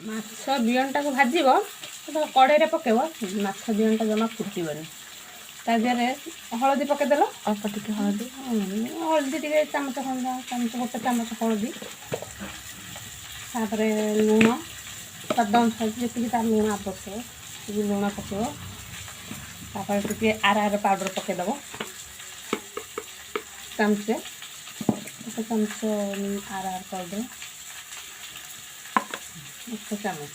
ମାଛ ବିହନଟା କୁ ଭାଜିବ କଡ଼େଇରେ ପକେଇବ ମାଛ ବିହନଟା ଜମା ଫୁଟିବନି ତା ଦେହରେ ହଳଦୀ ପକେଇଦେଲ ଅଳ୍ପ ଟିକେ ହଳଦୀ ଟିକେ ଚାମଚ ଖଣ୍ଡ ଗୋଟେ ଚାମଚ ହଳଦୀ ତାପରେ ଲୁଣ ସ୍ୱାଦ ଅନୁସାରେ ଯେତିକି ତାର ଲୁଣ ଆବଶ୍ୟକ ଟିକେ ଲୁଣ ପକେଇବ ତାପରେ ଟିକେ ଆର ପାଉଡ଼ର ପକେଇଦେବ ଚାମଚ ଗୋଟେ ଚାମଚ ଆର ପାଉଡ଼ର एक चामच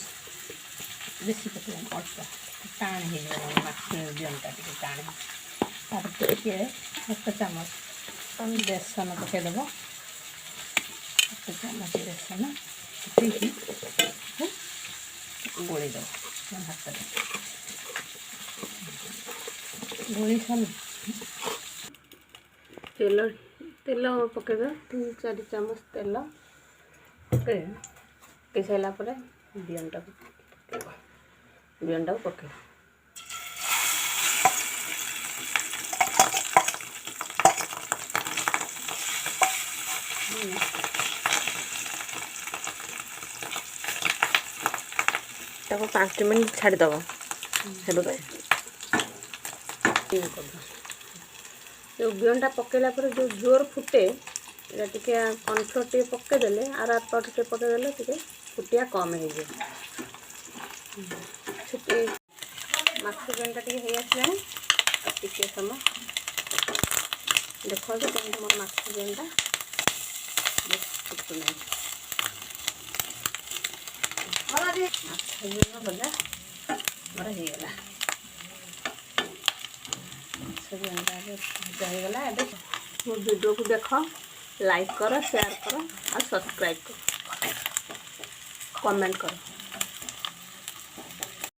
बेसी पकड़ अल्प टाण हो माछ बिहनटा टे टाण टे एक चामच बेसन पकईदेव एक चामच बेसन पकईकि गोलीदेव हाथ में गोली सारी तेल तेल पकईद 3-4 चामच तेल पकई पकई सारापर बिहनटा पकड़ ताको 5 मिनट छाड़ीदेव जो बिहनटा पकईला जो जोर फुटे ये टिके कॉर्नफ्लोर टे पकईदेले आर पाउडर टे पकईदेले टिके फुटिया कम हो माछ बिहनटा टे हो आसला टिके समय देखो केमती मोर माछ बिहनटा फुटुना माछ बिहन भजा मोर होगला माछ बिहनटा भजा होगला मो वीडियो को देख लाइक करो शेयर करो और सब्सक्राइब करो कमेंट करो।